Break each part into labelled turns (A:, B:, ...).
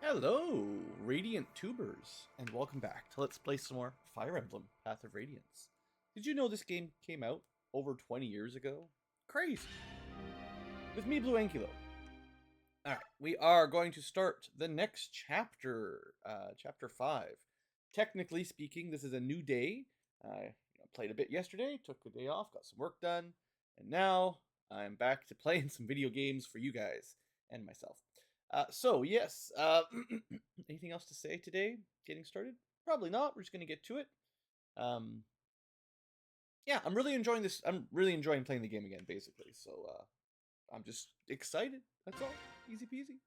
A: Hello, Radiant Tubers, and welcome back to Let's Play some more Fire Emblem Path of Radiance. Did you know this game came out over 20 years ago? Crazy! With me, Blue Ankylo. Alright, we are going to start the next chapter, chapter 5. Technically speaking, this is a new day. I played a bit yesterday, took the day off, got some work done, and now I'm back to playing some video games for you guys and myself. Yes, anything else to say today? Getting started? Probably not. We're just going to get to it. Yeah, I'm really enjoying this. I'm really enjoying playing the game again, basically. So, I'm just excited. That's all. Easy peasy.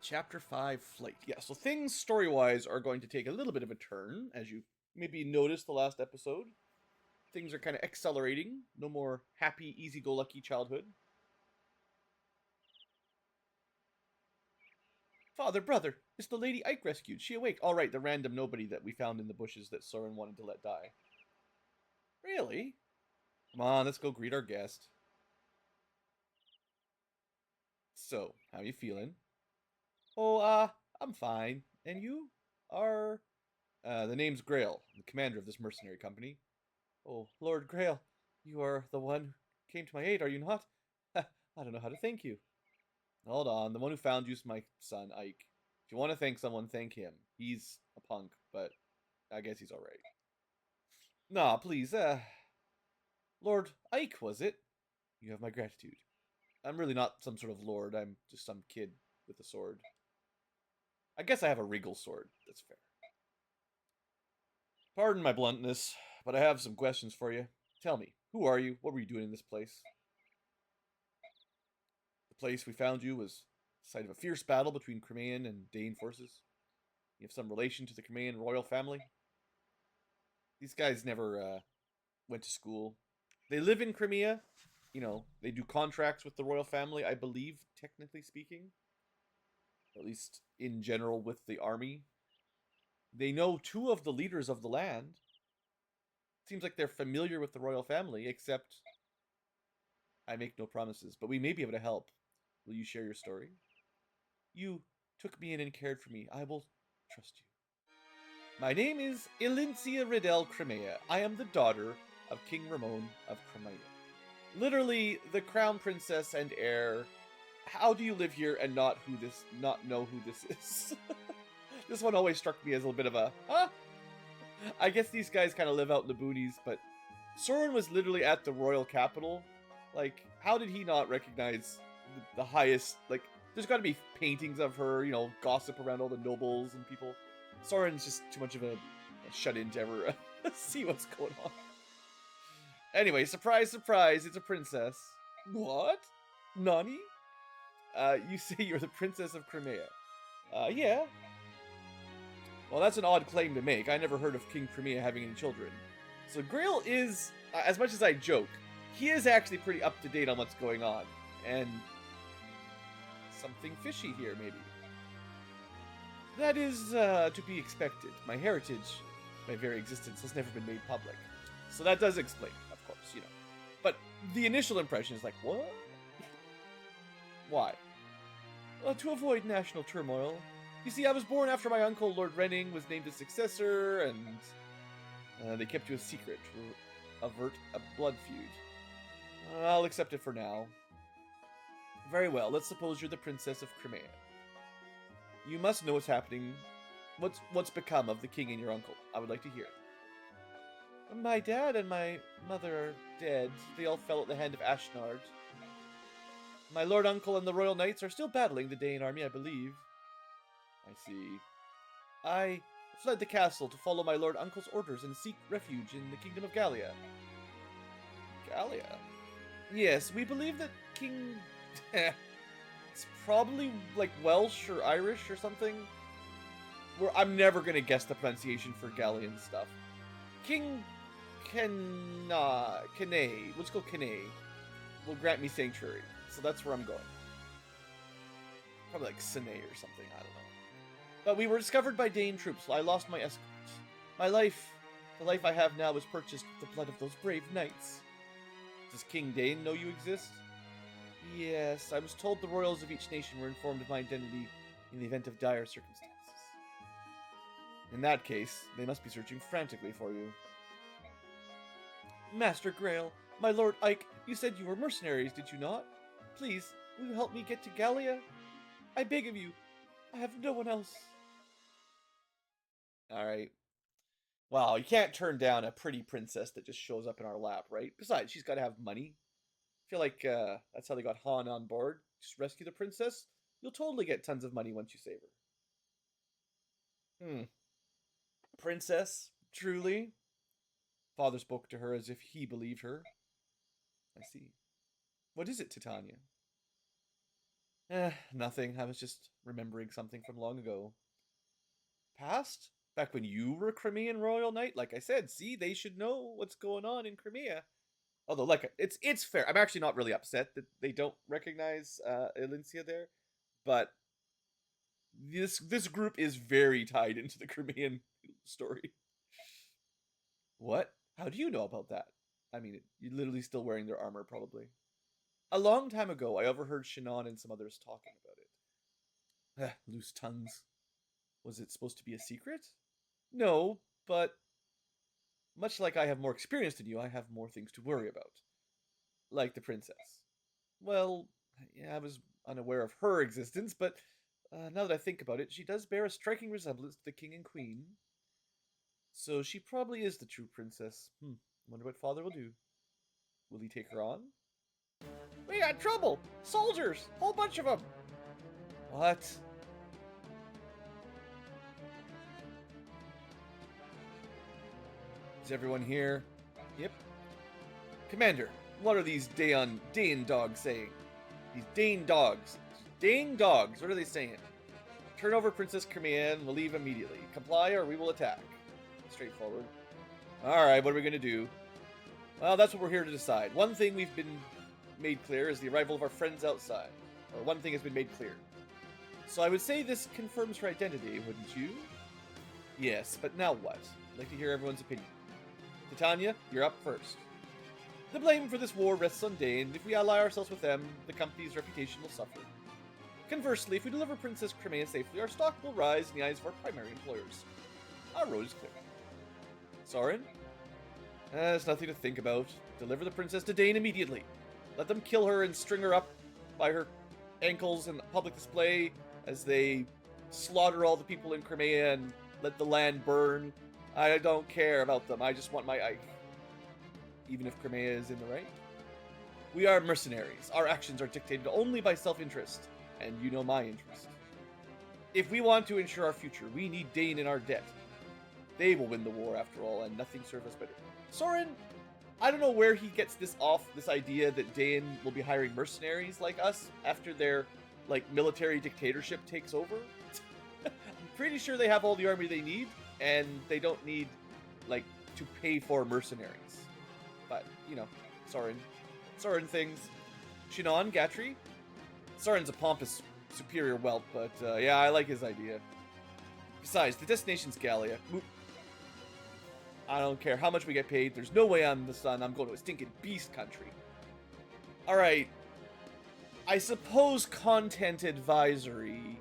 A: Chapter 5, Flight. Yeah, so things story-wise are going to take a little bit of a turn, as you maybe noticed the last episode. Things are kind of accelerating. No more happy, easy-go-lucky childhood. Father, brother, it's the lady Ike rescued. She awake. All right, the random nobody that we found in the bushes that Soren wanted to let die. Really? Come on, let's go greet our guest. So, how you feeling? Oh, I'm fine. And you? Are... the name's Grail, the commander of this mercenary company. Oh, Lord Grail, you are the one who came to my aid, are you not? I don't know how to thank you. Hold on, the one who found you's my son, Ike. If you want to thank someone, thank him. He's a punk, but I guess he's alright. Nah, please, Lord Ike, was it? You have my gratitude. I'm really not some sort of lord, I'm just some kid with a sword. I guess I have a regal sword, that's fair. Pardon my bluntness, but I have some questions for you. Tell me, who are you? What were you doing in this place? The place we found you was the site of a fierce battle between Crimean and Dane forces. You have some relation to the Crimean royal family? These guys never went to school. They live in Crimea. You know, they do contracts with the royal family, I believe, technically speaking. At least in general with the army. They know two of the leaders of the land. Seems like they're familiar with the royal family, except I make no promises, but we may be able to help. Will you share your story? You took me in and cared for me. I will trust you. My name is Elincia Riddell Crimea. I am the daughter of King Ramon of Crimea. Literally, the crown princess and heir. How do you live here and not know who this is? This one always struck me as a little bit of a, huh? I guess these guys kind of live out in the boonies, but Soren was literally at the royal capital. Like, how did he not recognize the highest, like, there's got to be paintings of her, you know, gossip around all the nobles and people. Soren's just too much of a shut-in to ever see what's going on. Anyway, surprise, surprise, it's a princess. What? Nani? You say you're the princess of Crimea. Yeah. Well, that's an odd claim to make. I never heard of King Crimea having any children. So Grail is, as much as I joke, he is actually pretty up-to-date on what's going on. And something fishy here, maybe. That is to be expected. My heritage, my very existence, has never been made public. So that does explain, of course, you know. But the initial impression is like, what? Why? To avoid national turmoil. You see, I was born after my uncle, Lord Renning, was named his successor, and they kept you a secret to avert a blood feud. I'll accept it for now. Very well, let's suppose you're the Princess of Crimea. You must know what's happening. What's become of the king and your uncle? I would like to hear. My dad and my mother are dead. They all fell at the hand of Ashnard. My lord uncle and the royal knights are still battling the Dane army, I believe. I see. I fled the castle to follow my lord uncle's orders and seek refuge in the kingdom of Gallia. Gallia? Yes, we believe that King... it's probably like Welsh or Irish or something. I'm never going to guess the pronunciation for Gallian stuff. King Kenay, let's go Kenay, will grant me sanctuary. So that's where I'm going. Probably like Sine or something, I don't know. But we were discovered by Dane troops, so I lost my escort. My life, the life I have now, was purchased with the blood of those brave knights. Does King Dane know you exist? Yes, I was told the royals of each nation were informed of my identity in the event of dire circumstances. In that case, they must be searching frantically for you. Master Grail, my Lord Ike, you said you were mercenaries, did you not? Please, will you help me get to Gallia? I beg of you, I have no one else. Alright. Well, you can't turn down a pretty princess that just shows up in our lap, right? Besides, she's got to have money. I feel like that's how they got Han on board. Just rescue the princess. You'll totally get tons of money once you save her. Princess? Truly? Father spoke to her as if he believed her. I see. What is it, Titania? Nothing. I was just remembering something from long ago. Past? Back when you were a Crimean royal knight? Like I said, see, they should know what's going on in Crimea. Although, like, it's fair. I'm actually not really upset that they don't recognize Elincia there. But this group is very tied into the Crimean story. What? How do you know about that? I mean, you're literally still wearing their armor, probably. A long time ago, I overheard Shannon and some others talking about it. Loose tongues. Was it supposed to be a secret? No, but much like I have more experience than you, I have more things to worry about. Like the princess. Well, yeah, I was unaware of her existence, but now that I think about it, she does bear a striking resemblance to the king and queen. So she probably is the true princess. Wonder what Father will do. Will he take her on? We got trouble! Soldiers! Whole bunch of them! What? Is everyone here? Yep. Commander, what are these Dane dogs saying? These Dane dogs. Dane dogs, what are they saying? Turn over Princess Crimea and we'll leave immediately. Comply or we will attack. Straightforward. Alright, what are we going to do? Well, that's what we're here to decide. One thing we've been made clear is the arrival of our friends outside. Or one thing has been made clear. So I would say this confirms her identity, wouldn't you? Yes, but now what? I'd like to hear everyone's opinion. Titania, you're up first. The blame for this war rests on Dane. If we ally ourselves with them, the company's reputation will suffer. Conversely, if we deliver Princess Crimea safely, our stock will rise in the eyes of our primary employers. Our road is clear. Soren? There's nothing to think about. Deliver the princess to Dane immediately. Let them kill her and string her up by her ankles in public display as they slaughter all the people in Crimea and let the land burn. I don't care about them. I just want my Ike. Even if Crimea is in the right. We are mercenaries. Our actions are dictated only by self-interest. And you know my interest. If we want to ensure our future, we need Dane in our debt. They will win the war after all, and nothing serves us better. Soren, I don't know where he gets this idea that Dane will be hiring mercenaries like us after their, military dictatorship takes over. I'm pretty sure they have all the army they need, and they don't need, to pay for mercenaries. But, Soren things. Shinon, Gatry. Soren's a pompous, superior whelp, but, yeah, I like his idea. Besides, the destination's Gallia. I don't care how much we get paid. There's no way I'm going to a stinking beast country. Alright. I suppose content advisory.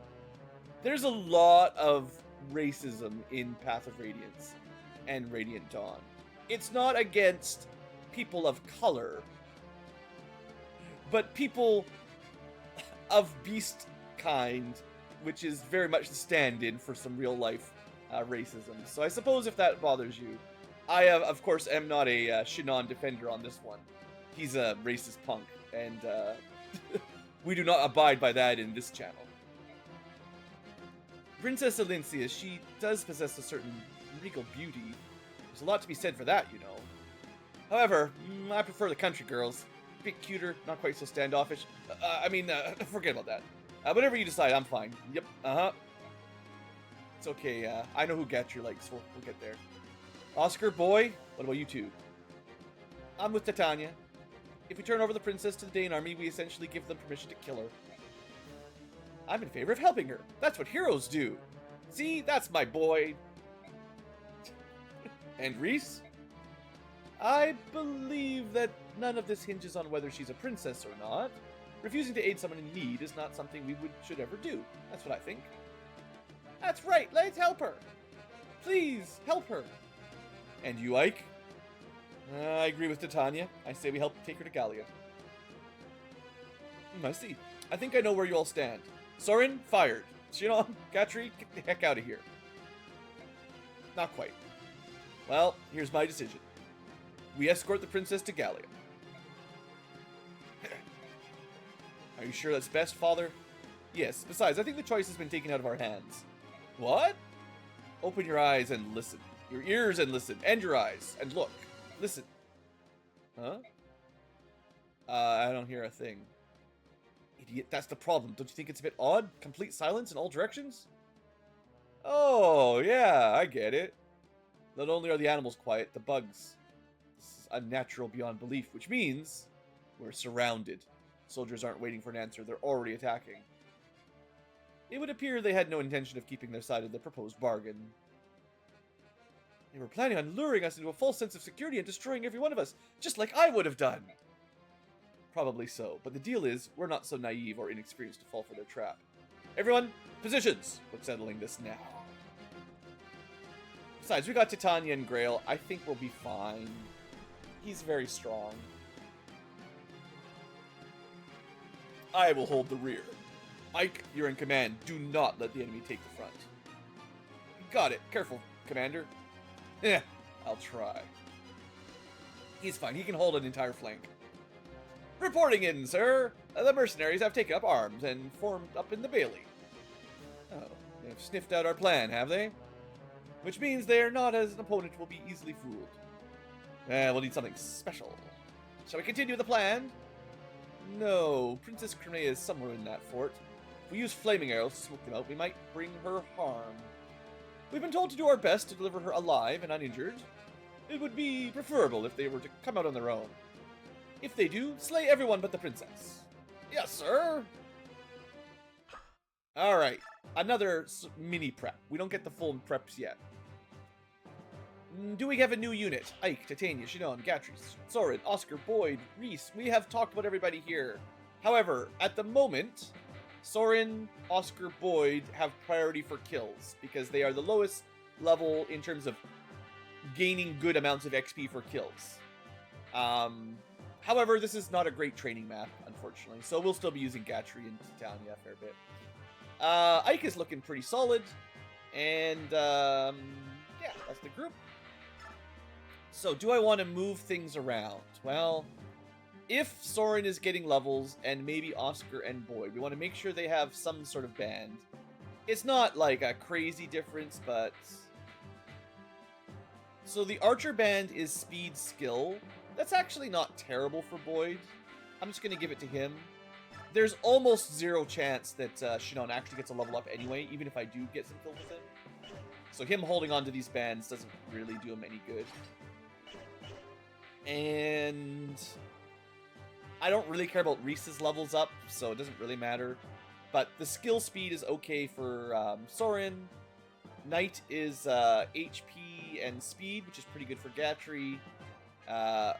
A: There's a lot of racism in Path of Radiance and Radiant Dawn. It's not against people of color, but people of beast kind, which is very much the stand-in for some real-life racism. So I suppose if that bothers you, I, of course, am not a Shinon defender on this one. He's a racist punk, and we do not abide by that in this channel. Princess Elincia, she does possess a certain regal beauty. There's a lot to be said for that, you know. However, I prefer the country girls. A bit cuter, not quite so standoffish. Forget about that. Whatever you decide, I'm fine. Yep, It's okay, I know who Gatry likes, we'll get there. Oscar, boy, what about you two? I'm with Titania. If we turn over the princess to the Dane army, we essentially give them permission to kill her. I'm in favor of helping her. That's what heroes do. See, that's my boy. And Reese? I believe that none of this hinges on whether she's a princess or not. Refusing to aid someone in need is not something we should ever do. That's what I think. That's right, let's help her. Please, help her. And you, Ike? I agree with Titania. I say we help take her to Gallia. I see. I think I know where you all stand. Soren, fired. Shinon, Gatri, get the heck out of here. Not quite. Well, here's my decision. We escort the princess to Gallia. Are you sure that's best, Father? Yes. Besides, I think the choice has been taken out of our hands. What? Open your eyes and listen. Your ears and listen. And your eyes. And look. Listen. Huh? I don't hear a thing. Idiot, that's the problem. Don't you think it's a bit odd? Complete silence in all directions? Oh, yeah, I get it. Not only are the animals quiet, the bugs. This is unnatural beyond belief, which means we're surrounded. Soldiers aren't waiting for an answer, they're already attacking. It would appear they had no intention of keeping their side of the proposed bargain. They were planning on luring us into a false sense of security and destroying every one of us, just like I would have done. Probably so, but the deal is, we're not so naive or inexperienced to fall for their trap. Everyone, positions! We're settling this now. Besides, we got Titania and Grail. I think we'll be fine. He's very strong. I will hold the rear. Ike, you're in command. Do not let the enemy take the front. Got it. Careful, Commander. I'll try. He's fine. He can hold an entire flank. Reporting in, sir. The mercenaries have taken up arms and formed up in the bailey. Oh, they've sniffed out our plan, have they? Which means they are not as an opponent will be easily fooled. We'll need something special. Shall we continue the plan? No, Princess Crimea is somewhere in that fort. If we use flaming arrows to smoke them out, we might bring her harm. We've been told to do our best to deliver her alive and uninjured. It would be preferable if they were to come out on their own. If they do, slay everyone but the princess. Yes, sir. Alright, another mini prep. We don't get the full preps yet. Do we have a new unit? Ike, Titania, Shinon, Gatri, Soren, Oscar, Boyd, Reese. We have talked about everybody here. However, at the moment, Soren, Oscar, Boyd have priority for kills because they are the lowest level in terms of gaining good amounts of XP for kills. However, this is not a great training map, unfortunately, so we'll still be using Gatri and Titania a fair bit. Ike is looking pretty solid, and yeah, that's the group. So, do I want to move things around? Well, if Soren is getting levels, and maybe Oscar and Boyd, we want to make sure they have some sort of band. It's not like a crazy difference, but... So the Archer band is speed skill. That's actually not terrible for Boyd. I'm just going to give it to him. There's almost zero chance that Shinon actually gets a level up anyway, even if I do get some kills with him. So him holding on to these bands doesn't really do him any good. And I don't really care about Reese's levels up, so it doesn't really matter. But the skill speed is okay for Soren. Knight is HP and speed, which is pretty good for Gatri.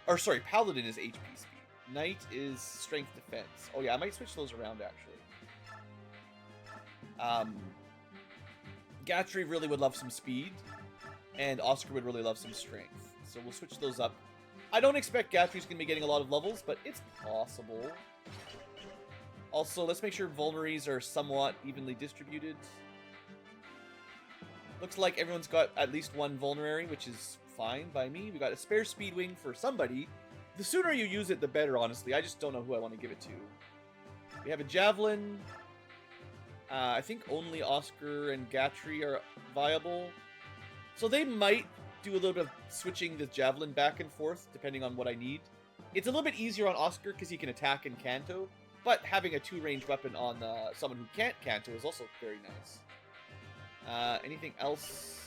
A: Or sorry, Paladin is HP speed. Knight is strength defense. Oh yeah, I might switch those around actually. Gatri really would love some speed, and Oscar would really love some strength. So we'll switch those up. I don't expect Gatri's going to be getting a lot of levels, but it's possible. Also, let's make sure vulneraries are somewhat evenly distributed. Looks like everyone's got at least one vulnerary, which is fine by me. We got a spare speed wing for somebody. The sooner you use it, the better, honestly. I just don't know who I want to give it to. We have a javelin. I think only Oscar and Gatri are viable. So they might do a little bit of switching the javelin back and forth, depending on what I need. It's a little bit easier on Oscar because he can attack and canto, but having a two-range weapon on someone who can't canto is also very nice. Anything else?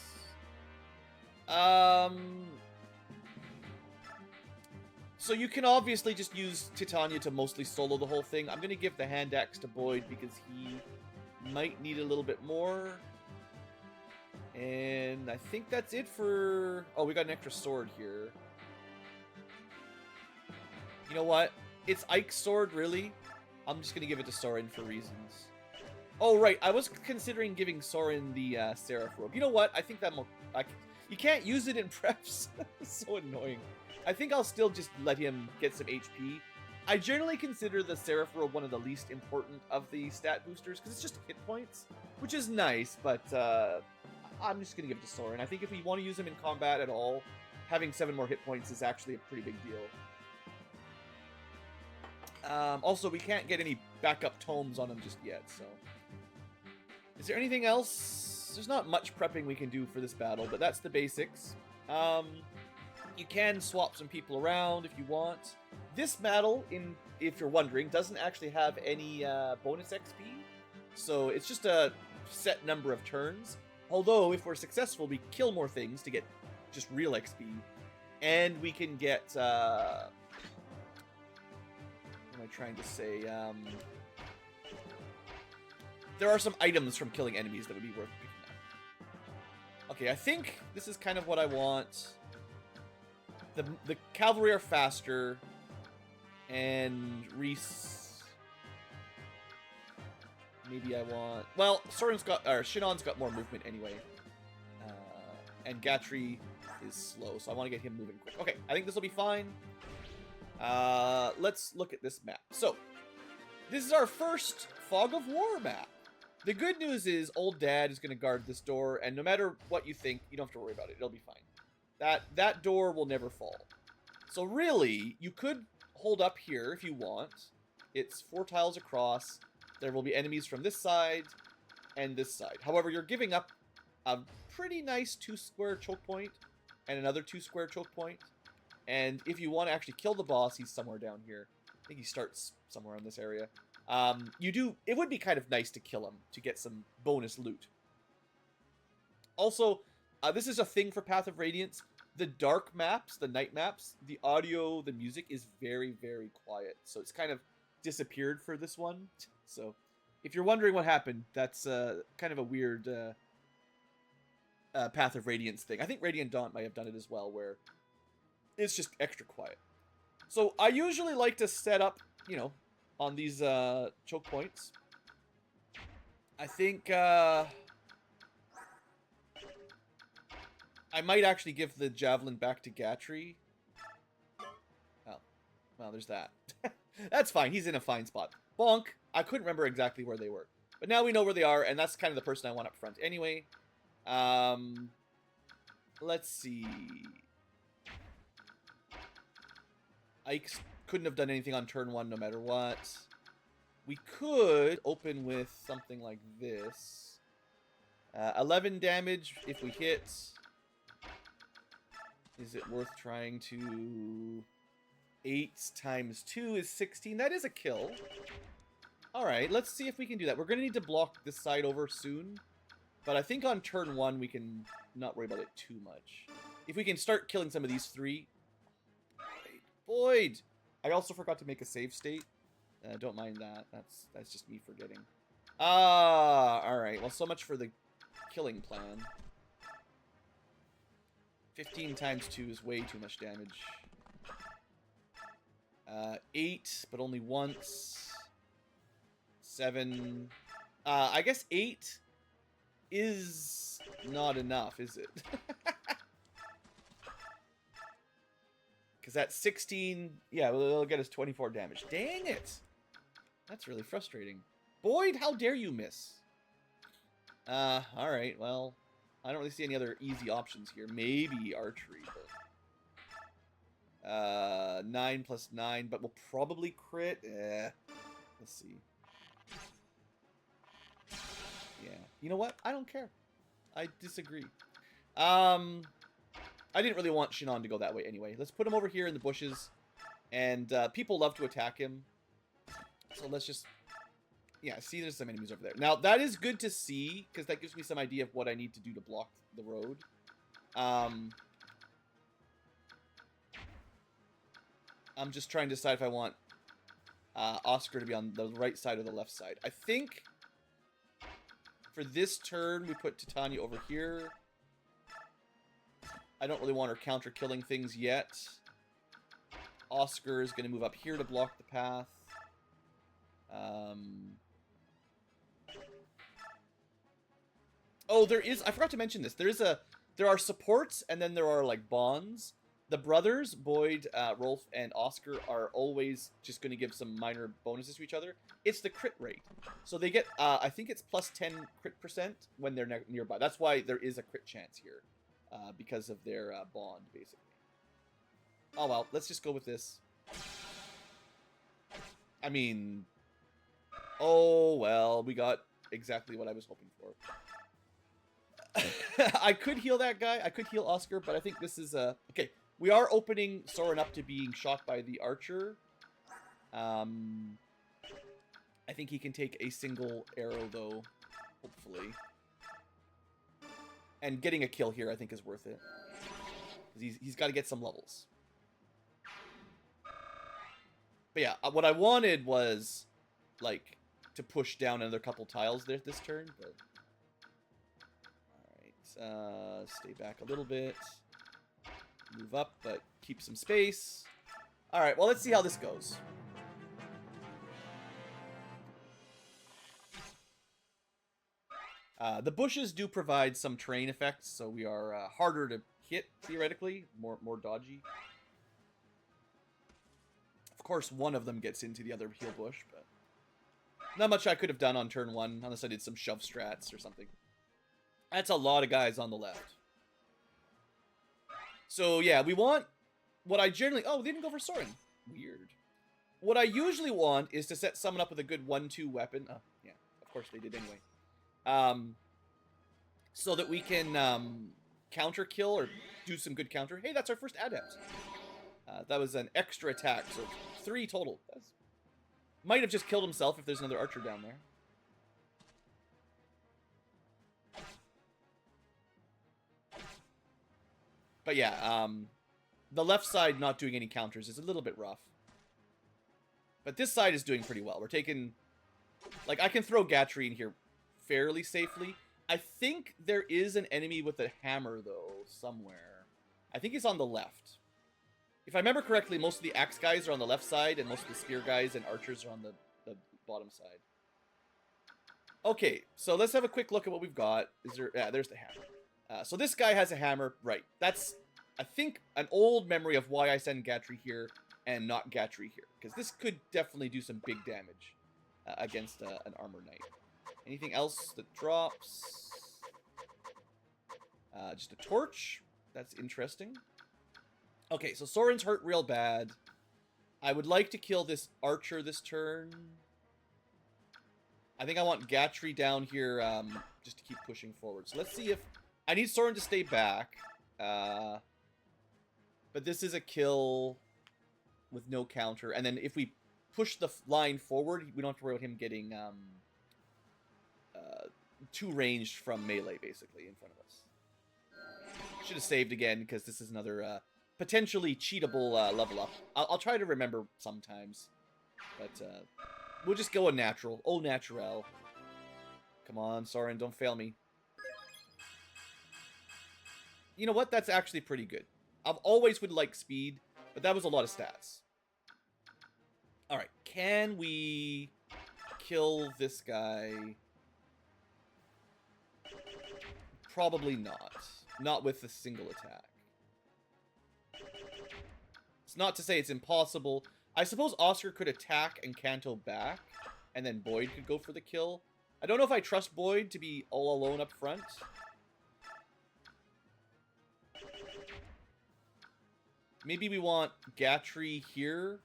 A: So you can obviously just use Titania to mostly solo the whole thing. I'm going to give the hand axe to Boyd because he might need a little bit more. And I think that's it for... Oh, we got an extra sword here. You know what? It's Ike's sword, really. I'm just gonna give it to Soren for reasons. Oh, right. I was considering giving Soren the Seraph robe. You know what? I think that you can't use it in preps. It's so annoying. I think I'll still just let him get some HP. I generally consider the Seraph robe one of the least important of the stat boosters because it's just hit points, which is nice, but I'm just going to give it to Soren. I think if we want to use him in combat at all, having 7 more hit points is actually a pretty big deal. Also, we can't get any backup tomes on him just yet, so... Is there anything else? There's not much prepping we can do for this battle, but that's the basics. You can swap some people around if you want. This battle, if you're wondering, doesn't actually have any bonus XP, so it's just a set number of turns. Although, if we're successful, we kill more things to get just real XP, and we can get... what am I trying to say? There are some items from killing enemies that would be worth picking up. Okay, I think this is kind of what I want. The cavalry are faster, and Reese... Maybe I want... Well, Shinon's got more movement anyway. And Gatry is slow, so I want to get him moving quick. Okay, I think this will be fine. Let's look at this map. So, this is our first Fog of War map. The good news is Old Dad is going to guard this door, and no matter what you think, you don't have to worry about it. It'll be fine. That door will never fall. So really, you could hold up here if you want. It's 4 tiles across. There will be enemies from this side and this side. However, you're giving up a pretty nice 2-square choke point and another 2-square choke point. And if you want to actually kill the boss, he's somewhere down here. I think he starts somewhere in this area. It would be kind of nice to kill him to get some bonus loot. Also, this is a thing for Path of Radiance. The dark maps, the night maps, the audio, the music is very, very quiet. So it's kind of disappeared for this one. So if you're wondering what happened, that's kind of a weird Path of Radiance thing. I think Radiant Dawn might have done it as well, where it's just extra quiet. So I usually like to set up, you know, on these choke points. I think I might actually give the javelin back to Gatry. Oh, well, there's that. That's fine. He's in a fine spot. Bonk. I couldn't remember exactly where they were, but now we know where they are, and that's kind of the person I want up front anyway. Let's see. Ike couldn't have done anything on turn 1 no matter what. We could open with something like this. 11 damage if we hit. Is it worth trying to... 8 times 2 is 16. That is a kill. Alright, let's see if we can do that. We're going to need to block this side over soon. But I think on turn 1 we can not worry about it too much. If we can start killing some of these 3... Boyd! I also forgot to make a save state. Don't mind that. That's just me forgetting. Alright. Well, so much for the killing plan. 15 times 2 is way too much damage. 8, but only once. 7. I guess 8 is not enough, is it? Because that's 16... Yeah, well, it'll get us 24 damage. Dang it! That's really frustrating. Boyd, how dare you miss? Alright, well... I don't really see any other easy options here. Maybe archery, but... 9 plus 9, but we'll probably crit. Let's see. Yeah. You know what? I don't care. I disagree. I didn't really want Shinon to go that way anyway. Let's put him over here in the bushes. And people love to attack him. So let's just... Yeah, see, there's some enemies over there. Now, that is good to see, because that gives me some idea of what I need to do to block the road. I'm just trying to decide if I want Oscar to be on the right side or the left side. I think for this turn, we put Titania over here. I don't really want her counter-killing things yet. Oscar is going to move up here to block the path. Oh, I forgot to mention this. There are supports, and then there are, like, bonds. The brothers, Boyd, Rolf, and Oscar, are always just going to give some minor bonuses to each other. It's the crit rate. So they get, I think it's plus 10 crit % when they're nearby. That's why there is a crit chance here, because of their bond, basically. Oh, well, let's just go with this. I mean, oh, well, we got exactly what I was hoping for. I could heal that guy. I could heal Oscar, but I think this is okay. We are opening Soren up to being shot by the archer. I think he can take a single arrow, though, hopefully. And getting a kill here, I think, is worth it. He's got to get some levels. But yeah, what I wanted was, like, to push down another couple tiles there this turn, but... Alright, stay back a little bit. Move up, but keep some space. Alright, well, let's see how this goes. The bushes do provide some terrain effects, so we are harder to hit, theoretically. More dodgy. Of course, one of them gets into the other heal bush, but... Not much I could have done on turn 1, unless I did some shove strats or something. That's a lot of guys on the left. So, yeah, we want... What I generally... Oh, they didn't go for Soren. Weird. What I usually want is to set someone up with a good 1-2 weapon. Oh, yeah, of course they did anyway. So that we can counter kill or do some good counter. Hey, that's our first adept. That was an extra attack, so 3 total. Might have just killed himself if there's another archer down there. But yeah, the left side not doing any counters is a little bit rough. But this side is doing pretty well. We're taking... Like, I can throw Gatry in here fairly safely. I think there is an enemy with a hammer, though, somewhere. I think he's on the left. If I remember correctly, most of the axe guys are on the left side, and most of the spear guys and archers are on the bottom side. Okay, so let's have a quick look at what we've got. Yeah, there's the hammer. So this guy has a hammer. Right. That's, I think, an old memory of why I send Gatry here and not Gatry here. Because this could definitely do some big damage against an armor knight. Anything else that drops? Just a torch. That's interesting. Okay, so Soren's hurt real bad. I would like to kill this archer this turn. I think I want Gatry down here just to keep pushing forward. So let's see if... I need Soren to stay back. But this is a kill with no counter. And then if we push the line forward, we don't have to worry about him getting too ranged from melee, basically, in front of us. Should have saved again, because this is another potentially cheatable level up. I'll try to remember sometimes. But we'll just go a natural. Au naturel. Come on, Soren, don't fail me. You know what? That's actually pretty good. I've always would like speed, but that was a lot of stats. Alright, can we kill this guy? Probably not. Not with a single attack. It's not to say it's impossible. I suppose Oscar could attack and Kanto back, and then Boyd could go for the kill. I don't know if I trust Boyd to be all alone up front. Maybe we want Gatry here,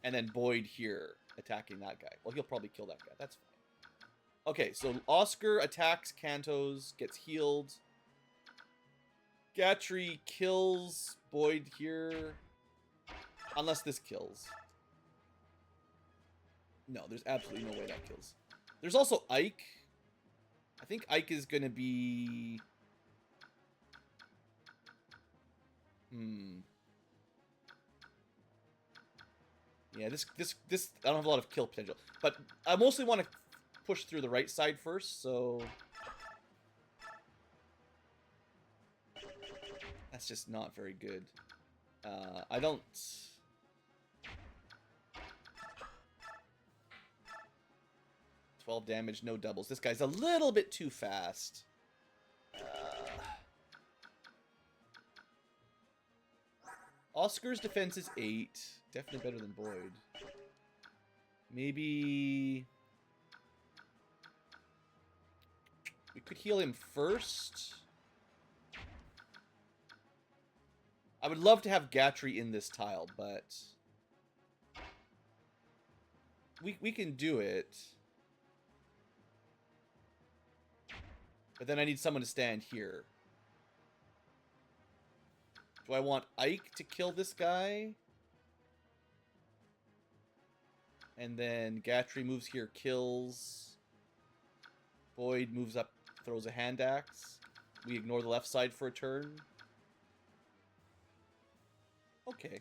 A: and then Boyd here, attacking that guy. Well, he'll probably kill that guy. That's fine. Okay, so Oscar attacks Kantos, gets healed. Gatry kills Boyd here. Unless this kills. No, there's absolutely no way that kills. There's also Ike. I think Ike is going to be... Yeah, this I don't have a lot of kill potential. But I mostly want to push through the right side first, so... That's just not very good. I don't... 12 damage, no doubles. This guy's a little bit too fast. Oscar's defense is 8. Definitely better than Boyd. Maybe... we could heal him first. I would love to have Gatry in this tile, but... we can do it. But then I need someone to stand here. Do I want Ike to kill this guy? And then Gatry moves here, kills. Boyd moves up, throws a hand axe. We ignore the left side for a turn. Okay.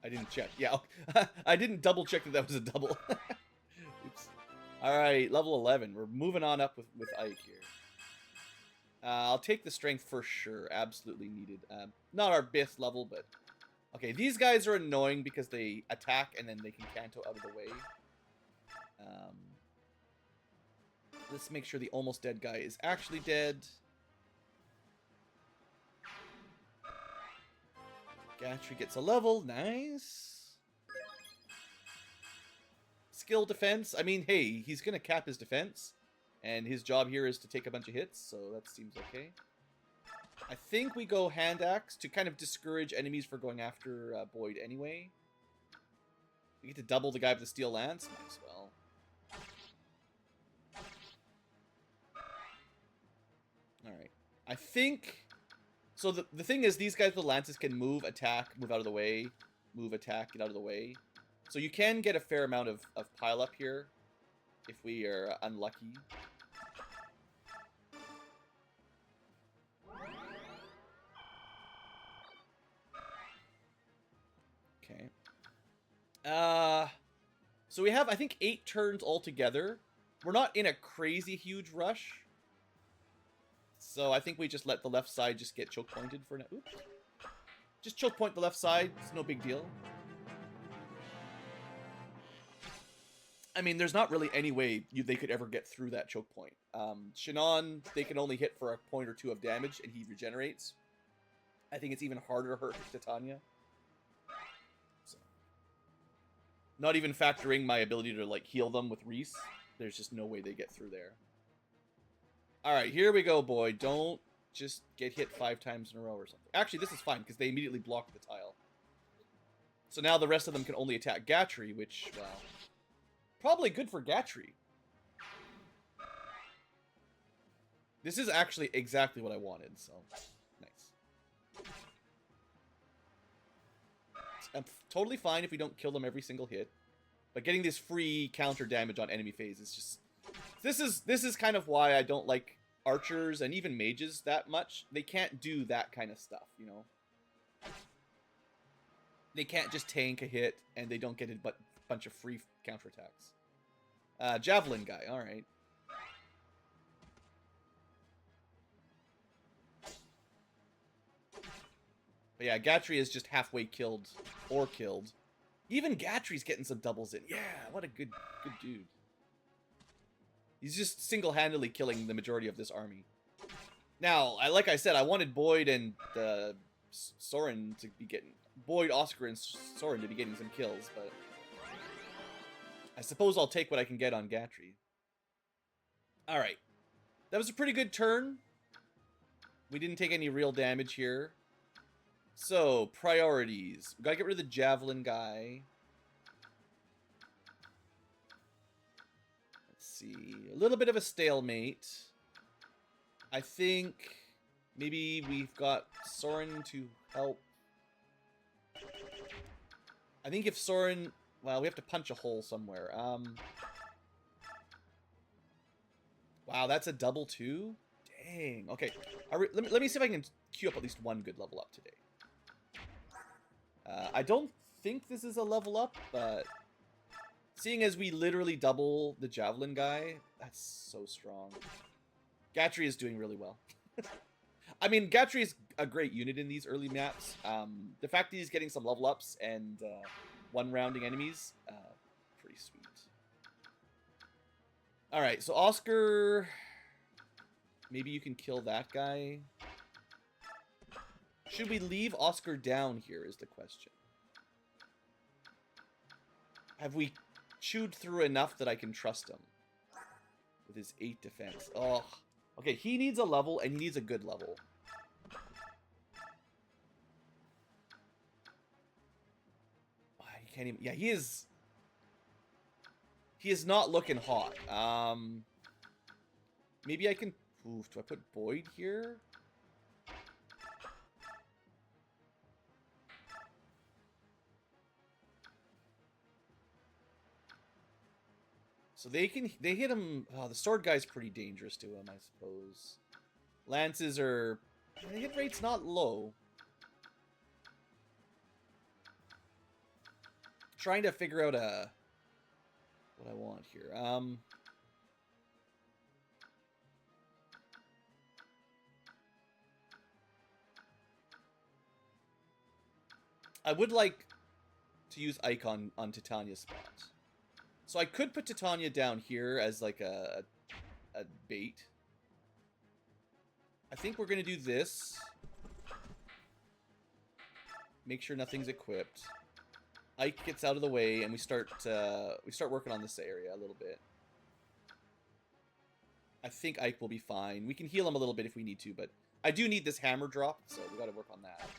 A: I didn't check. Yeah, I didn't double check that was a double. Oops. All right, level 11. We're moving on up with Ike here. I'll take the strength for sure. Absolutely needed. Not our best level, but... okay, these guys are annoying because they attack and then they can canto out of the way. Let's make sure the almost dead guy is actually dead. Gatry gets a level. Nice. Skill defense. I mean, hey, he's going to cap his defense. And his job here is to take a bunch of hits, so that seems okay. I think we go hand axe to kind of discourage enemies for going after Boyd anyway. We get to double the guy with the steel lance. Might as well. Alright. I think... so the thing is, these guys with lances can move, attack, move out of the way, move, attack, get out of the way. So you can get a fair amount of pile-up here if we are unlucky. Okay. So we have, I think, 8 turns altogether. We're not in a crazy huge rush. So I think we just let the left side just get choke pointed for now. Oops. Just choke point the left side. It's no big deal. I mean, there's not really any way they could ever get through that choke point. Shinon, they can only hit for a point or 2 of damage, and he regenerates. I think it's even harder to hurt Titania. So. Not even factoring my ability to, like, heal them with Reese. There's just no way they get through there. Alright, here we go, Boyd. Don't just get hit 5 times in a row or something. Actually, this is fine, because they immediately block the tile. So now the rest of them can only attack Gatry, which, well... probably good for Gatry. This is actually exactly what I wanted, so... nice. I'm totally fine if we don't kill them every single hit. But getting this free counter damage on enemy phase is just... This is kind of why I don't like archers and even mages that much. They can't do that kind of stuff, you know? They can't just tank a hit and they don't get a bunch of free counterattacks. Javelin guy, alright. But yeah, Gatry is just halfway killed or killed. Even Gatry's getting some doubles in. Yeah, what a good dude. He's just single-handedly killing the majority of this army. Now, like I said, I wanted Boyd and Soren to be getting... Boyd, Oscar, and Soren to be getting some kills, but... I suppose I'll take what I can get on Gatry. Alright. That was a pretty good turn. We didn't take any real damage here. So, priorities. We gotta get rid of the Javelin guy. A little bit of a stalemate. I think maybe we've got Soren to help. I think if Soren... well, we have to punch a hole somewhere. Wow, that's a double too? Dang. Okay. Let me see if I can queue up at least one good level up today. I don't think this is a level up, but... Seeing as we literally double the Javelin guy, that's so strong. Gatry is doing really well. I mean, Gatry is a great unit in these early maps. The fact that he's getting some level ups and one-rounding enemies, pretty sweet. Alright, so Oscar... Maybe you can kill that guy. Should we leave Oscar down here is the question. Have we chewed through enough that I can trust him? With his 8 defense. Oh. Okay, he needs a level, and he needs a good level. Oh, he can't even... Yeah, he is... He is not looking hot. Maybe I can... Oof, do I put Boyd here? So they hit him. Oh, the sword guy's pretty dangerous to him, I suppose. Lances are, the hit rate's not low. Trying to figure out what I want here. I would like to use Ike on Titania's spot. So I could put Titania down here as like a bait. I think we're going to do this. Make sure nothing's equipped. Ike gets out of the way, and we start working on this area a little bit. I think Ike will be fine. We can heal him a little bit if we need to, but I do need this hammer drop, so we got to work on that.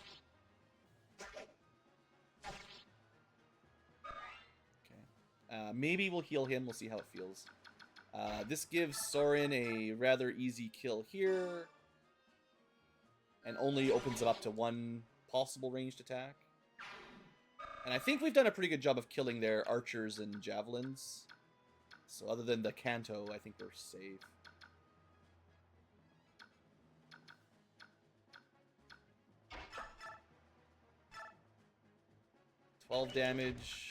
A: Maybe we'll heal him. We'll see how it feels. This gives Sorin a rather easy kill here. And only opens it up to one possible ranged attack. And I think we've done a pretty good job of killing their archers and javelins. So other than the Canto, I think we're safe. $12 damage.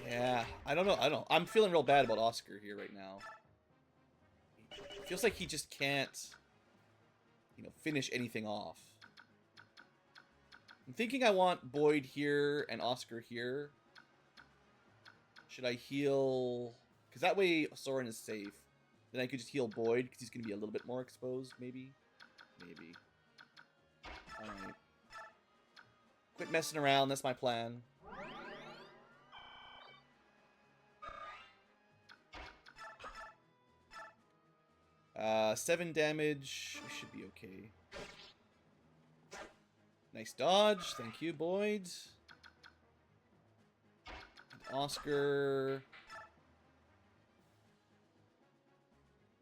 A: Yeah, I don't know. I'm feeling real bad about Oscar here right now. It feels like he just can't, finish anything off. I'm thinking I want Boyd here and Oscar here. Should I heal? Because that way Sorin is safe. Then I could just heal Boyd because he's going to be a little bit more exposed, maybe. Maybe. Alright. Quit messing around, that's my plan. $7 damage. We should be okay. Nice dodge. Thank you, Boyd. And Oscar.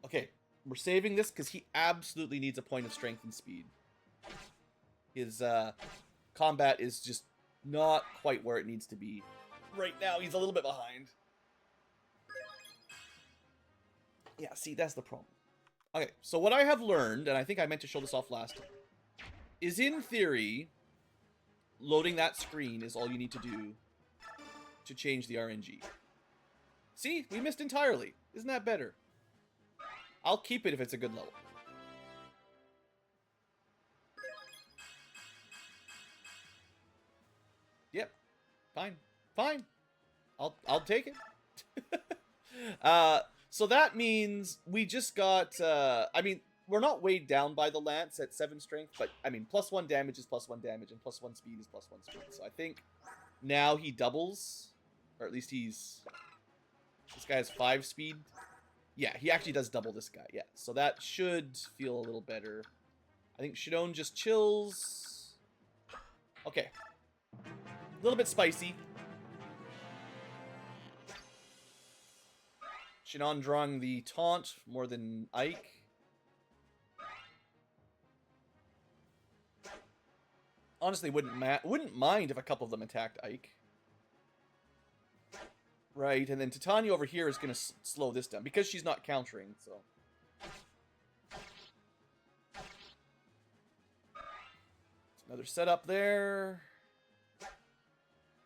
A: Okay. We're saving this because he absolutely needs a point of strength and speed. His combat is just not quite where it needs to be. Right now, he's a little bit behind. Yeah, see, that's the problem. Okay, so what I have learned, and I think I meant to show this off last time, is in theory, loading that screen is all you need to do to change the RNG. See? We missed entirely. Isn't that better? I'll keep it if it's a good level. Yep. Fine. Fine. I'll take it. So that means we just got, I mean, we're not weighed down by the lance at 7 strength, but, I mean, +1 damage is +1 damage, and +1 speed is +1 speed. So I think now he doubles, or at least this guy has 5 speed. Yeah, he actually does double this guy, yeah. So that should feel a little better. I think Shadone just chills. Okay. A little bit spicy. Shinon drawing the taunt more than Ike. Honestly, wouldn't mind if a couple of them attacked Ike. Right, and then Titania over here is going to slow this down because she's not countering, so. Another setup there.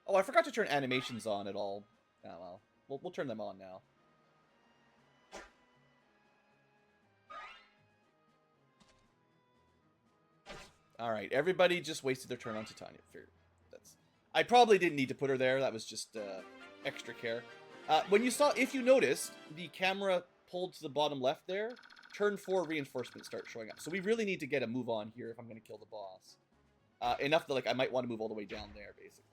A: Oh, I forgot to turn animations on at all. Oh, well. We'll turn them on now. Alright, everybody just wasted their turn on Titania. I probably didn't need to put her there. That was just extra care. If you noticed, the camera pulled to the bottom left there, turn 4 reinforcements start showing up. So we really need to get a move on here if I'm going to kill the boss. Enough that like I might want to move all the way down there, basically.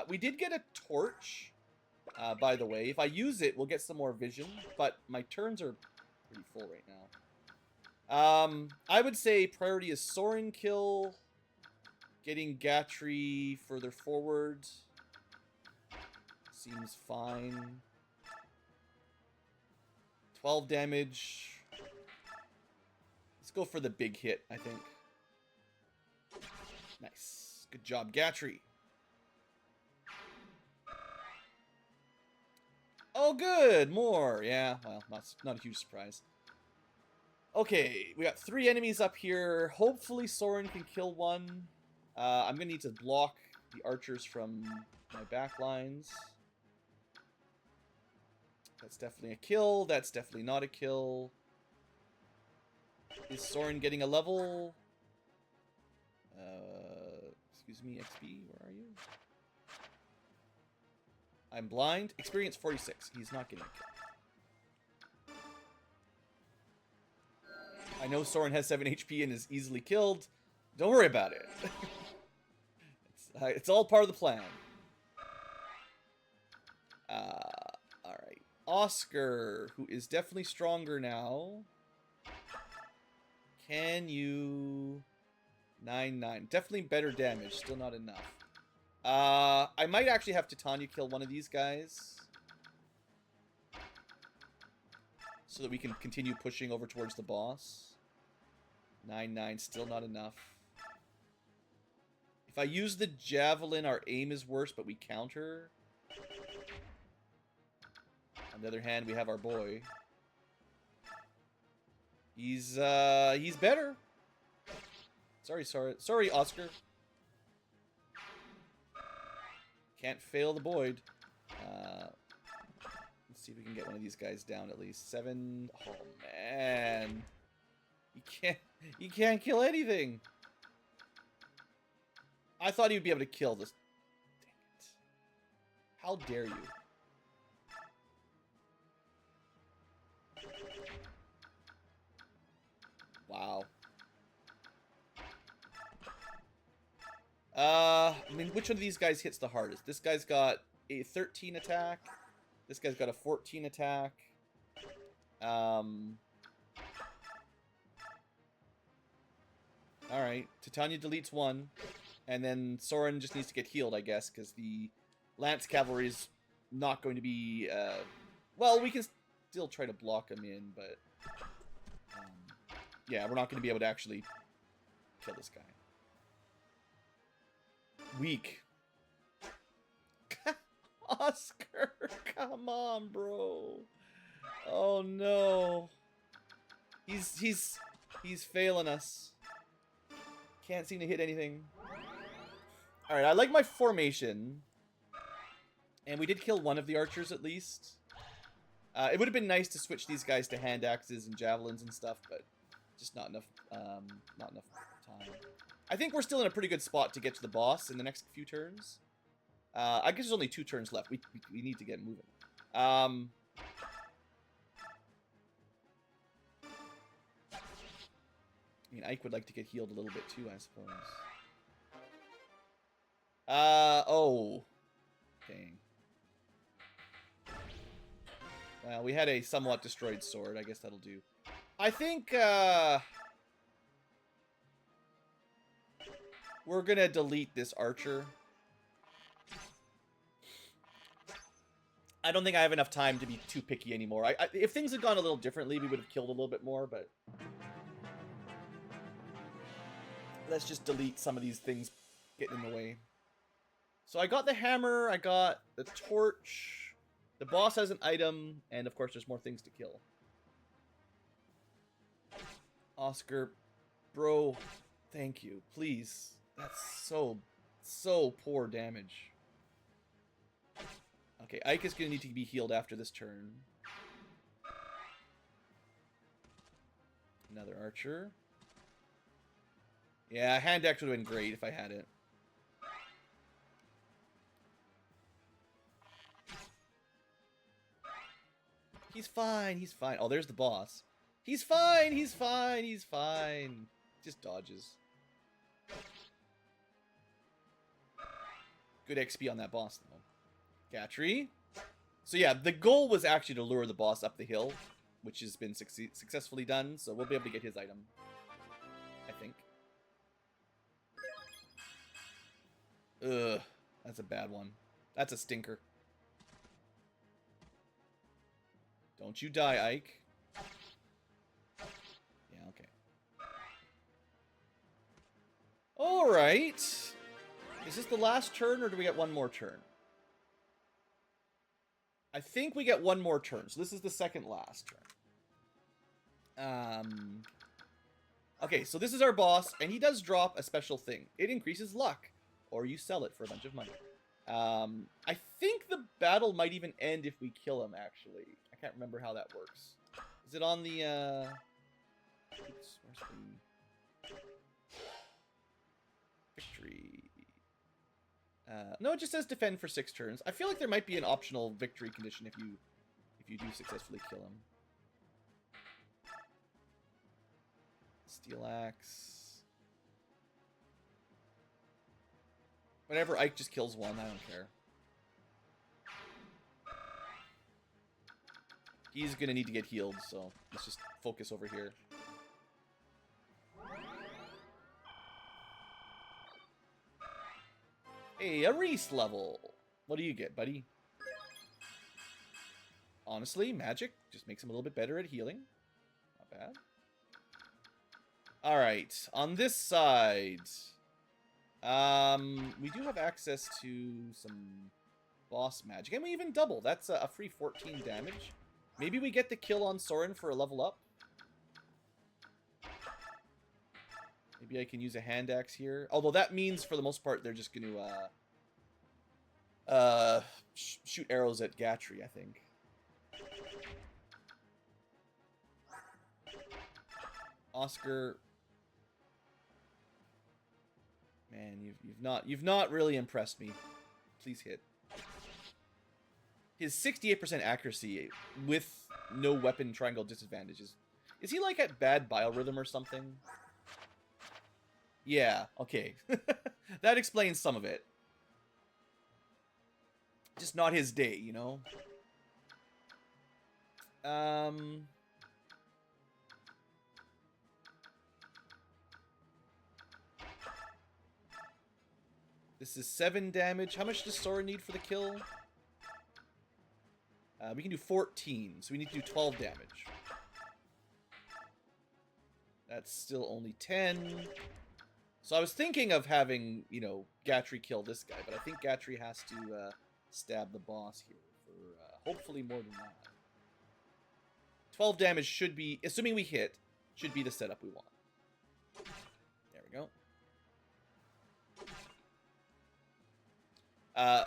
A: We did get a torch, by the way. If I use it, we'll get some more vision, but my turns are pretty full right now. I would say priority is Soren kill, getting Gatry further forward. Seems fine. 12 damage. Let's go for the big hit, I think. Nice. Good job, Gatry. Oh, good. More. Yeah, well, not a huge surprise. Okay, we got 3 enemies up here. Hopefully Soren can kill one. I'm going to need to block the archers from my back lines. That's definitely a kill. That's definitely not a kill. Is Soren getting a level? Excuse me, XP, where are you? I'm blind. Experience 46. He's not getting a kill. I know Soren has 7 HP and is easily killed. Don't worry about it. It's all part of the plan. Alright. Oscar, who is definitely stronger now. Can you... 9-9. Definitely better damage. Still not enough. I might actually have Titania kill one of these guys. So that we can continue pushing over towards the boss. 9-9. Still not enough. If I use the javelin, our aim is worse, but we counter. On the other hand, we have our boy. He's better. Sorry, Oscar. Can't fail the Boyd. Let's see if we can get one of these guys down at least. 7. Oh man, you can't kill anything. I thought he would be able to kill this. Dang it! How dare you? Wow. I mean, which one of these guys hits the hardest? This guy's got a 13 attack. This guy's got a 14 attack. Alright. Titania deletes 1. And then Soren just needs to get healed, I guess, because the Lance Cavalry is not going to be... well, we can still try to block him in, but... yeah, we're not going to be able to actually kill this guy. Weak. Oscar, come on, bro. Oh no. He's failing us. Can't seem to hit anything. Alright, I like my formation. And we did kill one of the archers at least. It would have been nice to switch these guys to hand axes and javelins and stuff, but just not enough time. I think we're still in a pretty good spot to get to the boss in the next few turns. I guess there's only 2 turns left. We need to get moving. I mean, Ike would like to get healed a little bit too, I suppose. Oh. Dang. Well, we had a somewhat destroyed sword. I guess that'll do. I think, we're gonna delete this archer. I don't think I have enough time to be too picky anymore. If things had gone a little differently, we would have killed a little bit more, but... let's just delete some of these things getting in the way. So I got the hammer, I got the torch, the boss has an item, and of course there's more things to kill. Oscar, bro, thank you, please. That's so poor damage. Okay, Ike is going to need to be healed after this turn. Another archer. Yeah, hand axe would have been great if I had it. He's fine, he's fine. Oh, there's the boss. He's fine, he's fine, he's fine. Just dodges. Good XP on that boss, though. Gatry. So yeah, the goal was actually to lure the boss up the hill, which has been successfully done, so we'll be able to get his item, I think. Ugh, that's a bad one. That's a stinker. Don't you die, Ike. Yeah, okay. Alright. Is this the last turn, or do we get one more turn? I think we get one more turn, so this is the second last turn. Okay, so this is our boss, and he does drop a special thing. It increases luck, or you sell it for a bunch of money. I think the battle might even end if we kill him, actually. I can't remember how that works. Is it on the, oops, where's the... victory? No, it just says defend for 6 turns. I feel like there might be an optional victory condition if you do successfully kill him. Steel axe. Whatever, Ike just kills one, I don't care. He's gonna need to get healed, so let's just focus over here. Hey, a Reese level. What do you get, buddy? Honestly, magic just makes him a little bit better at healing. Not bad. Alright, on this side... we do have access to some boss magic, and we even double. That's a free 14 damage. Maybe we get the kill on Soren for a level up. Maybe I can use a hand axe here. Although that means, for the most part, they're just going to shoot arrows at Gatry, I think. Oscar... Man, you've not really impressed me. Please hit. His 68% accuracy with no weapon triangle disadvantages. Is he like at bad biorhythm or something? Yeah, okay. That explains some of it. Just not his day, you know? This is 7 damage. How much does Sora need for the kill? We can do 14, so we need to do 12 damage. That's still only 10. So I was thinking of having, you know, Gatry kill this guy, but I think Gatry has to stab the boss here for hopefully more than that. 12 damage should be, assuming we hit, should be the setup we want. There we go.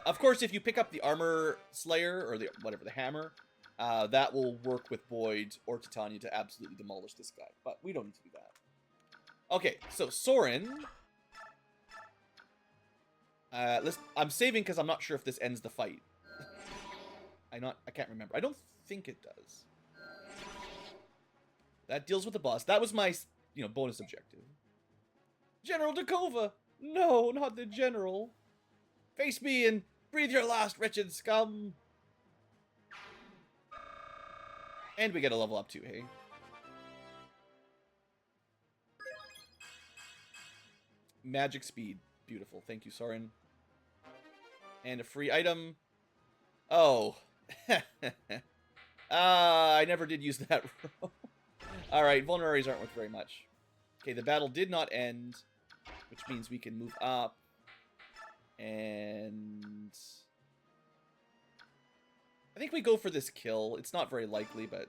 A: Of course, if you pick up the Armor Slayer, or the hammer, that will work with Boyd or Titania to absolutely demolish this guy. But we don't need to do that. Okay, so Soren. I'm saving because I'm not sure if this ends the fight. I can't remember. I don't think it does. That deals with the boss. That was my, bonus objective. General Dakova! No, not the General. Face me and breathe your last, wretched scum. And we get a level up too, hey? Magic speed. Beautiful. Thank you, Soren. And a free item. Oh. I never did use that row. Alright, vulneraries aren't worth very much. Okay, the battle did not end, which means we can move up. And I think we go for this kill. It's not very likely, but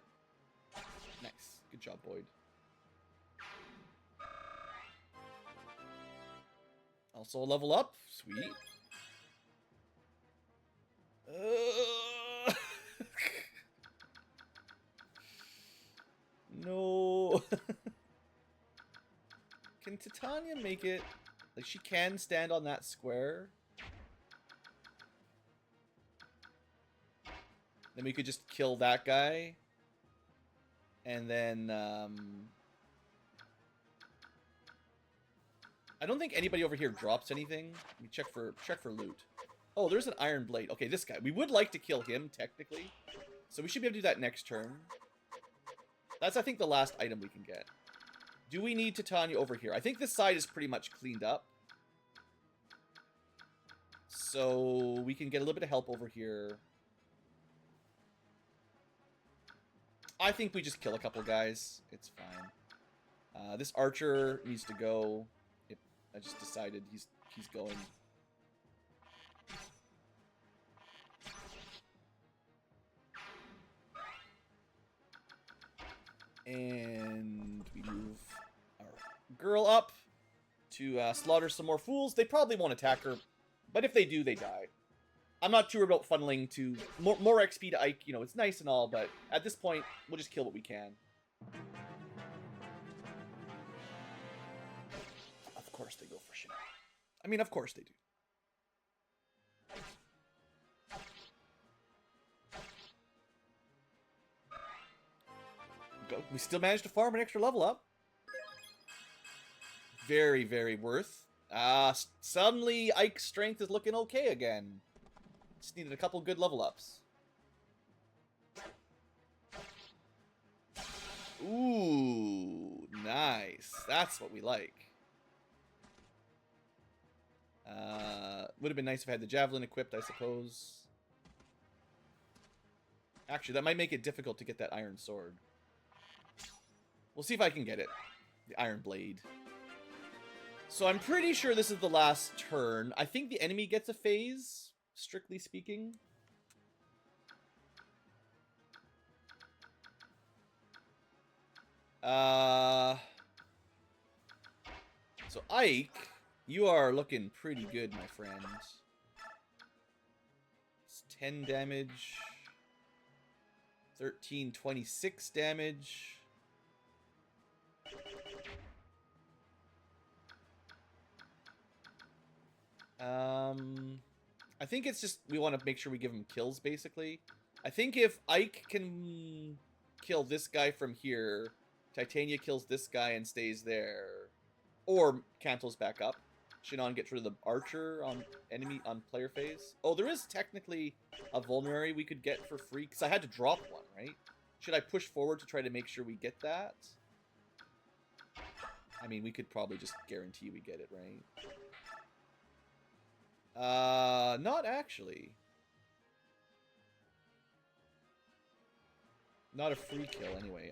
A: nice. Good job, Boyd. Also a level up. Sweet. No. Can Titania make it? Like, she can stand on that square. Then we could just kill that guy. And then, I don't think anybody over here drops anything. Let me check for loot. Oh, there's an iron blade. Okay, this guy. We would like to kill him, technically. So we should be able to do that next turn. That's, I think, the last item we can get. Do we need Titania over here? I think this side is pretty much cleaned up. So we can get a little bit of help over here. I think we just kill a couple guys. It's fine. This archer needs to go. Yep, I just decided he's going. And we move our girl up to slaughter some more fools. They probably won't attack her, but if they do, they die. I'm not sure about funneling to more XP to Ike. You know, it's nice and all, but at this point, we'll just kill what we can. Of course they go for shit. I mean, of course they do. We still managed to farm an extra level up. Very, very worth. Suddenly Ike's strength is looking okay again. Just needed a couple good level ups. Ooh, nice. That's what we like. Would have been nice if I had the javelin equipped, I suppose. Actually, that might make it difficult to get that iron sword. We'll see if I can get it. The iron blade. So I'm pretty sure this is the last turn. I think the enemy gets a phase, strictly speaking. So Ike, you are looking pretty good, my friend. It's 10 damage. 13, 26 damage. I think it's just we want to make sure we give him kills, basically. I think if Ike can kill this guy from here, Titania kills this guy and stays there, or cantles back up, Shinon gets rid of the archer on player phase. Oh, there is technically a vulnerary we could get for free, because I had to drop one, right? Should I push forward to try to make sure we get that? I mean, we could probably just guarantee we get it, right? Not actually. Not a free kill, anyway.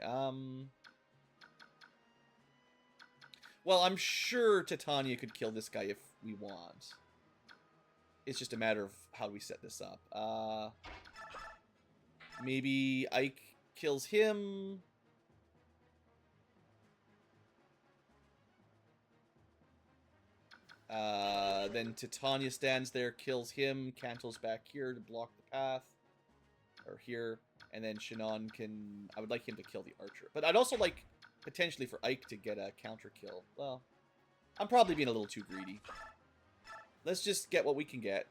A: Well, I'm sure Titania could kill this guy if we want. It's just a matter of how we set this up. Maybe Ike kills him. Then Titania stands there, kills him, cantles back here to block the path. Or here. And then Shinon can... I would like him to kill the archer. But I'd also like, potentially, for Ike to get a counter kill. Well, I'm probably being a little too greedy. Let's just get what we can get.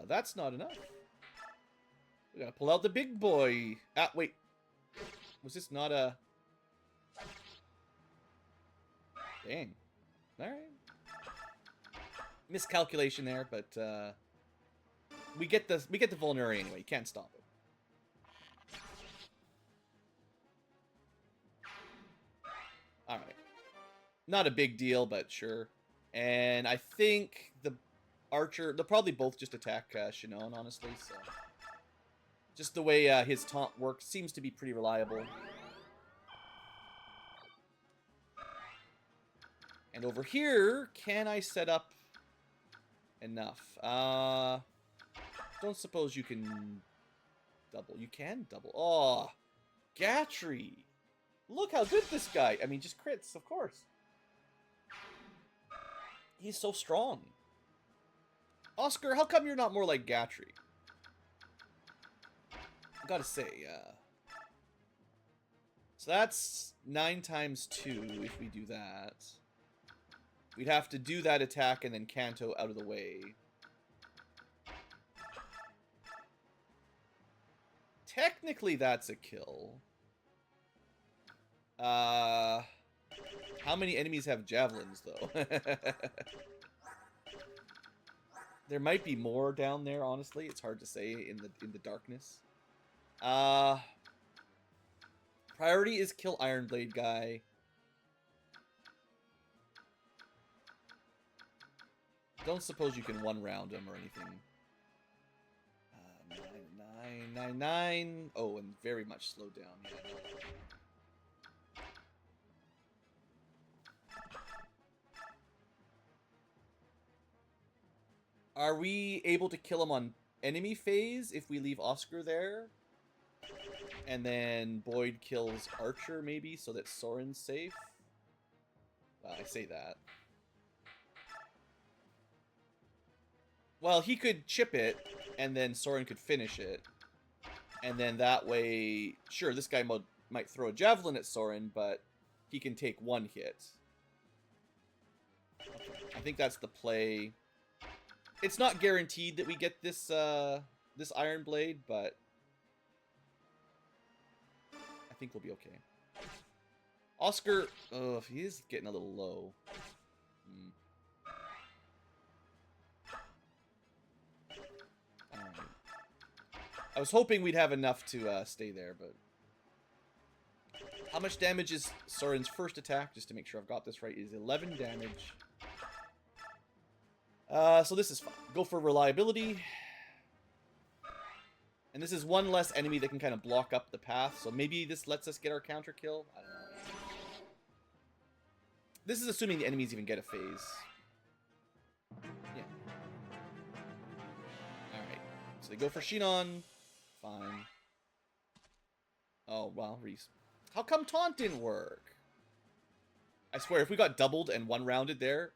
A: That's not enough. We gotta pull out the big boy. Ah, wait. Was this not a... Dang. Alright. Miscalculation there, but we get the vulnerary anyway. You can't stop it. Alright. Not a big deal, but sure. And I think the archer... They'll probably both just attack Shinon, honestly, so... Just the way his taunt works seems to be pretty reliable. And over here, can I set up enough? Don't suppose you can double. You can double. Oh, Gatry. Look how good this guy. I mean, just crits, of course. He's so strong. Oscar, how come you're not more like Gatry? I gotta say, so that's 9 times 2 if we do that. We'd have to do that attack and then Kanto out of the way. Technically, that's a kill. How many enemies have javelins, though? There might be more down there, honestly. It's hard to say in the darkness. Priority is kill Iron Blade guy. Don't suppose you can one-round him or anything. 9. Oh, and very much slowed down. Yeah, no. Are we able to kill him on enemy phase if we leave Oscar there? And then Boyd kills Archer, maybe, so that Soren's safe? Well, I say that. Well, he could chip it, and then Soren could finish it. And then that way... Sure, this guy might throw a javelin at Soren, but he can take 1 hit. Okay, I think that's the play. It's not guaranteed that we get this this Iron Blade, but I think we'll be okay. Oscar, he is getting a little low. Alright. I was hoping we'd have enough to stay there, but... How much damage is Soren's first attack? Just to make sure I've got this right, is 11 damage. So this is fine. Go for reliability. And this is 1 less enemy that can kind of block up the path, so maybe this lets us get our counter kill? I don't know. This is assuming the enemies even get a phase. Yeah. Alright. So they go for Shinon. Fine. Oh, well, Reese. How come Taunt didn't work? I swear, if we got doubled and 1-rounded there...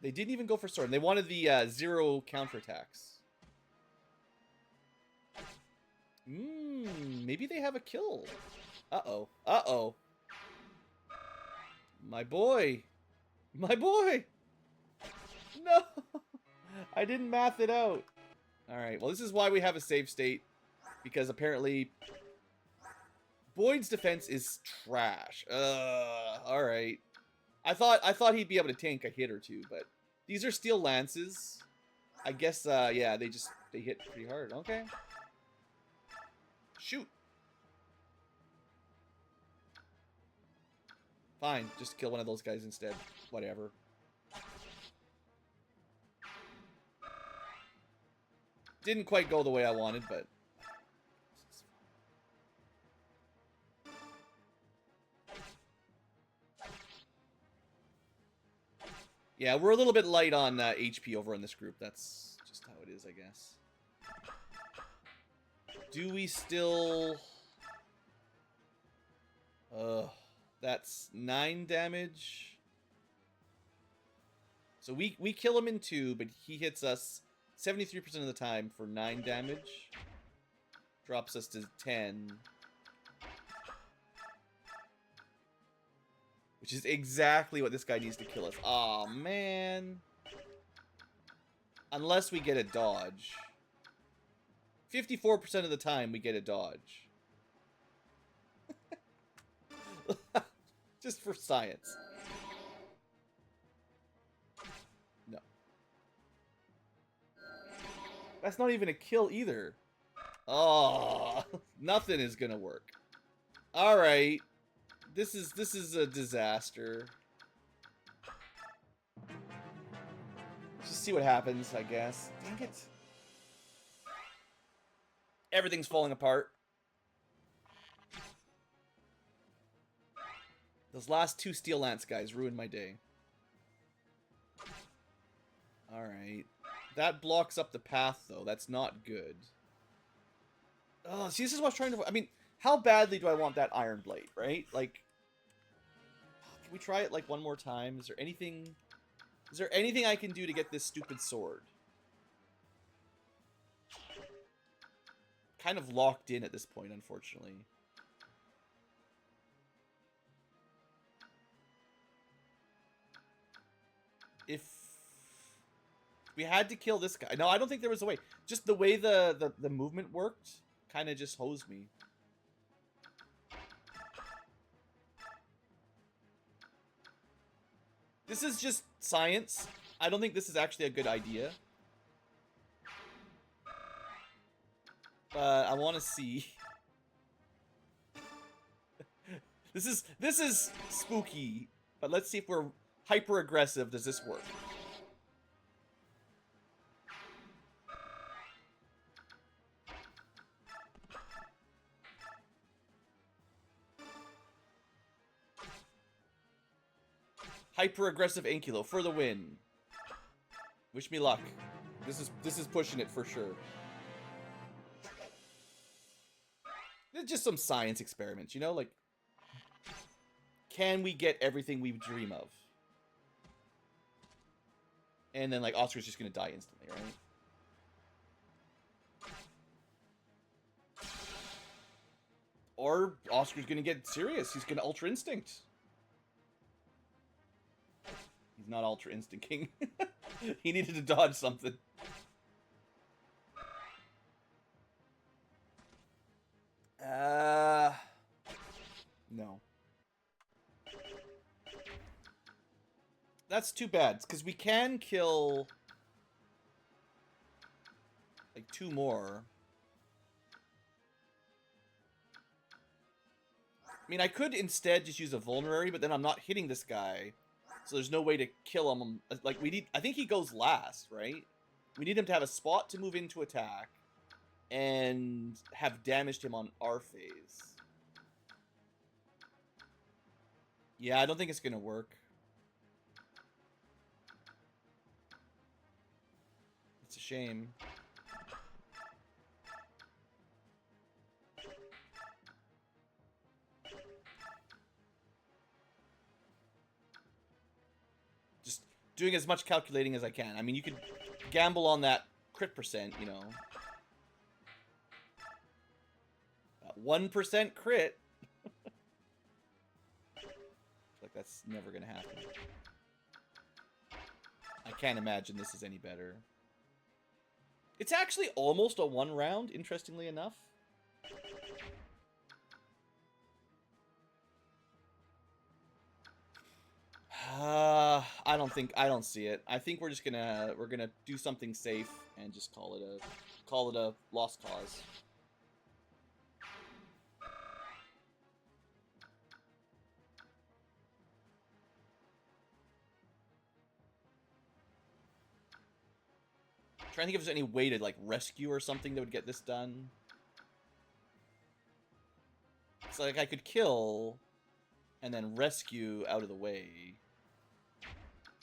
A: They didn't even go for Soren. They wanted the 0 counterattacks. Maybe they have a kill. Uh-oh. Uh-oh. My boy. My boy. No. I didn't math it out. Alright, well, this is why we have a save state. Because apparently... Boyd's defense is trash. Alright. I thought he'd be able to tank a hit or two, but these are steel lances. I guess, yeah, they hit pretty hard. Okay. Shoot. Fine, just kill one of those guys instead. Whatever. Didn't quite go the way I wanted, but... Yeah, we're a little bit light on HP over in this group. That's just how it is, I guess. Do we still... that's 9 damage. So we kill him in 2, but he hits us 73% of the time for 9 damage. Drops us to 10. Which is exactly what this guy needs to kill us. Aw, man. Unless we get a dodge. 54% of the time we get a dodge. Just for science. No. That's not even a kill either. Oh, nothing is gonna work. Alright. This is a disaster. Just see what happens, I guess. Dang it. Everything's falling apart. Those last 2 Steel Lance guys ruined my day. Alright. That blocks up the path, though. That's not good. Oh, see, this is what I was trying to... I mean, how badly do I want that Iron Blade, right? Like, can we try it, like, one more time? Is there anything... Is there anything I can do to get this stupid sword? Kind of locked in at this point, unfortunately. If we had to kill this guy... No, I don't think there was a way. Just the way the movement worked kind of just hosed me. This is just science. I don't think this is actually a good idea. But I want to see. This is spooky. But let's see if we're hyper aggressive. Does this work? Hyper aggressive Ankylo for the win. Wish me luck. This is pushing it for sure. It's just some science experiments, you know, like, can we get everything we dream of? And then, like, Oscar's just gonna die instantly, right? Or Oscar's gonna get serious. He's gonna Ultra Instinct. He's not Ultra Instincting. He needed to dodge something. No. That's too bad, because we can kill like 2 more. I mean, I could instead just use a vulnerary, but then I'm not hitting this guy. So there's no way to kill him. Like, we need... I think he goes last, right? We need him to have a spot to move into attack and have damaged him on our phase. Yeah, I don't think it's going to work. It's a shame. Just doing as much calculating as I can. I mean, you could gamble on that crit percent, you know. 1% crit. Like, that's never gonna happen. I can't imagine this is any better. It's actually almost a 1 round, interestingly enough. I don't see it. I think we're gonna do something safe and just call it a lost cause. Trying to think if there's any way to, like, rescue or something that would get this done. It's like I could kill and then rescue out of the way.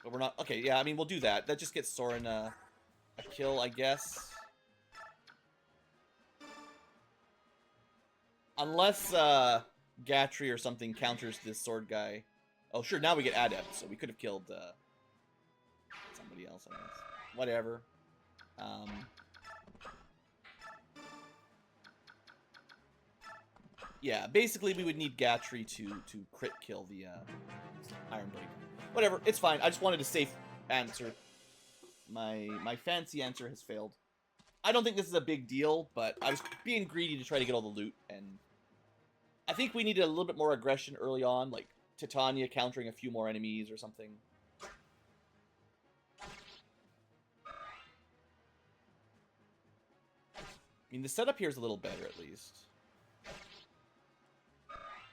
A: But we're not... Okay, yeah, I mean, we'll do that. That just gets Soren a kill, I guess. Unless Gatry or something counters this sword guy. Oh, sure, now we get Adept, so we could have killed somebody else, I guess. Whatever. Yeah, basically we would need Gatry to crit kill the Iron Blade. Whatever, it's fine. I just wanted a safe answer. My fancy answer has failed. I don't think this is a big deal, but I was being greedy to try to get all the loot, and I think we needed a little bit more aggression early on, like Titania countering a few more enemies or something. I mean, the setup here is a little better, at least.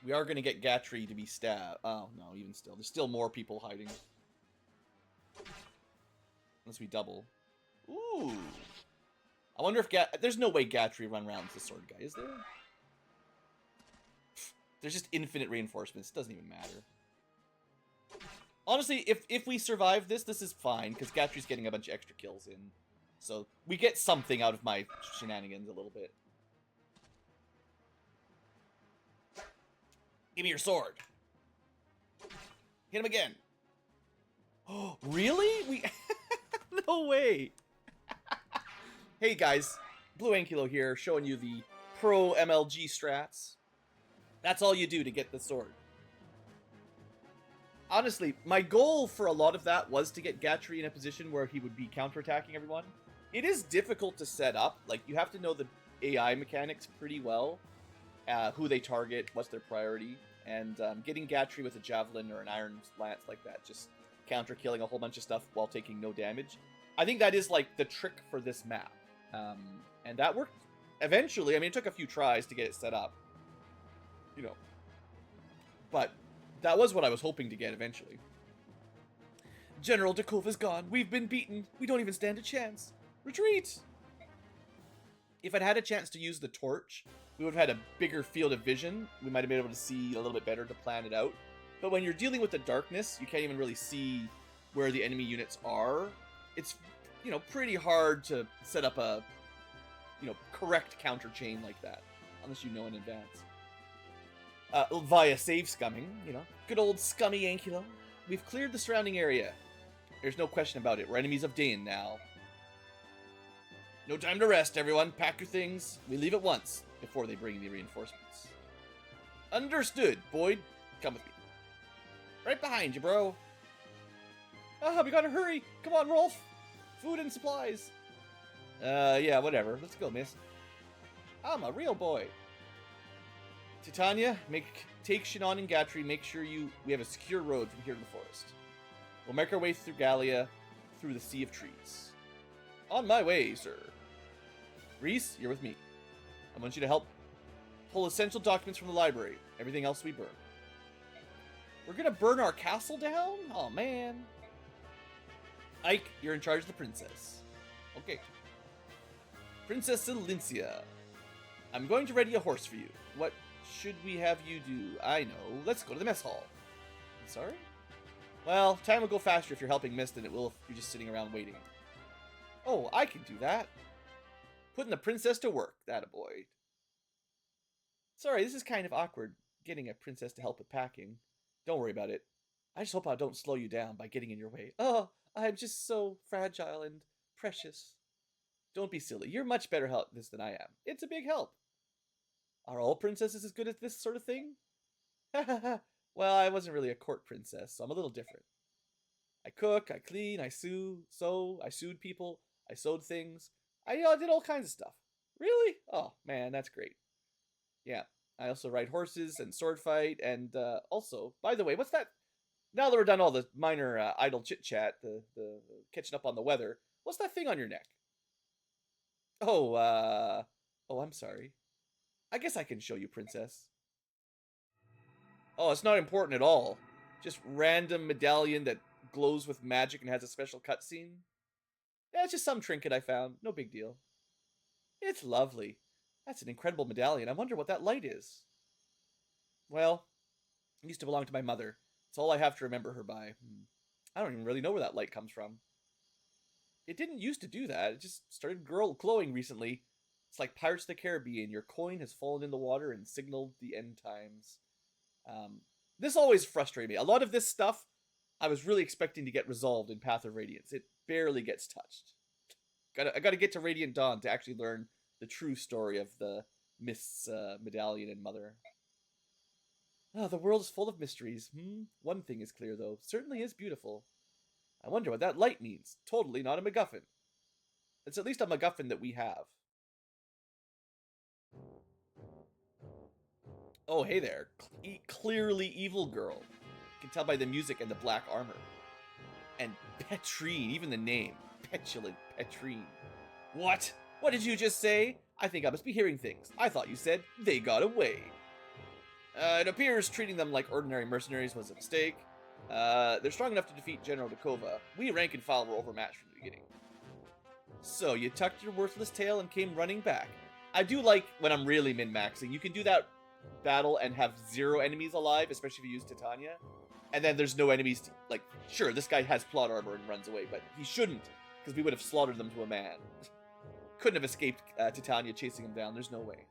A: We are going to get Gatry to be stabbed. Oh, no, even still. There's still more people hiding. Unless we double. Ooh. I wonder if there's no way Gatry run around the sword guy, is there? There's just infinite reinforcements. It doesn't even matter. Honestly, if we survive this is fine, because Gatry's getting a bunch of extra kills in. So we get something out of my shenanigans a little bit. Give me your sword. Hit him again. Oh, really? We... No way. Hey guys, Blue Ankylo here, showing you the pro MLG strats. That's all you do to get the sword. Honestly, my goal for a lot of that was to get Gatry in a position where he would be counterattacking everyone. It is difficult to set up. Like, you have to know the AI mechanics pretty well. Who they target, what's their priority. And getting Gatry with a Javelin or an Iron Lance like that, just counter-killing a whole bunch of stuff while taking no damage. I think that is, like, the trick for this map. And that worked eventually. I mean, it took a few tries to get it set up. You know. But that was what I was hoping to get eventually. General Dakova's gone. We've been beaten. We don't even stand a chance. Retreat! If I'd had a chance to use the torch, we would have had a bigger field of vision. We might have been able to see a little bit better to plan it out. But when you're dealing with the darkness, you can't even really see where the enemy units are. It's, you know, pretty hard to set up a, you know, correct counter chain like that. Unless you know in advance. Via save scumming, you know. Good old scummy Ankylo. We've cleared the surrounding area. There's no question about it. We're enemies of Dane now. No time to rest, everyone. Pack your things. We leave at once, before they bring the reinforcements. Understood, Boyd. Come with me. Right behind you, bro. Ah, we gotta hurry. Come on, Rolf. Food and supplies. Yeah, whatever. Let's go, miss. I'm a real boy. Titania, take Shinon and Gatry. Make sure we have a secure road from here to the forest. We'll make our way through Gallia, through the sea of trees. On my way, sir. Reese, you're with me. I want you to help pull essential documents from the library. Everything else we burn. We're gonna burn our castle down? Oh, man. Ike, you're in charge of the princess. Okay. Princess Lincia. I'm going to ready a horse for you. What should we have you do? I know. Let's go to the mess hall. Sorry? Well, time will go faster if you're helping Mist than it will if you're just sitting around waiting. Oh, I can do that. Putting the princess to work. That a boy. Sorry, this is kind of awkward, getting a princess to help with packing. Don't worry about it. I just hope I don't slow you down by getting in your way. Oh, I'm just so fragile and precious. Don't be silly. You're much better at this than I am. It's a big help. Are all princesses as good at this sort of thing? Well, I wasn't really a court princess, so I'm a little different. I cook, I clean, I sew, I sewed people, I sewed things. I did all kinds of stuff. Really? Oh, man, that's great. Yeah, I also ride horses and sword fight, and also, by the way, what's that? Now that we're done all the minor idle chit-chat, the catching up on the weather, what's that thing on your neck? Oh, I'm sorry. I guess I can show you, princess. Oh, it's not important at all. Just random medallion that glows with magic and has a special cutscene. Yeah, it's just some trinket I found. No big deal. It's lovely. That's an incredible medallion. I wonder what that light is. Well, it used to belong to my mother. It's all I have to remember her by. I don't even really know where that light comes from. It didn't used to do that. It just started glowing recently. It's like Pirates of the Caribbean. Your coin has fallen in the water and signaled the end times. This always frustrated me. A lot of this stuff I was really expecting to get resolved in Path of Radiance. It barely gets touched. I gotta get to Radiant Dawn to actually learn the true story of the Mist's medallion and mother. Oh, the world is full of mysteries. One thing is clear, though. Certainly is beautiful. I wonder what that light means. Totally not a MacGuffin. It's at least a MacGuffin that we have. Oh, hey there. Clearly evil girl. You can tell by the music and the black armor. And Petrine, even the name. Petulant Petrine. What? What did you just say? I think I must be hearing things. I thought you said they got away. It appears treating them like ordinary mercenaries was a mistake. They're strong enough to defeat General Dakova. We rank and file were overmatched from the beginning. So, you tucked your worthless tail and came running back. I do like when I'm really min-maxing. You can do that battle and have 0 enemies alive, especially if you use Titania. And then there's no enemies to, like, sure, this guy has plot armor and runs away, but he shouldn't, because we would have slaughtered them to a man. Couldn't have escaped Titania chasing him down. There's no way.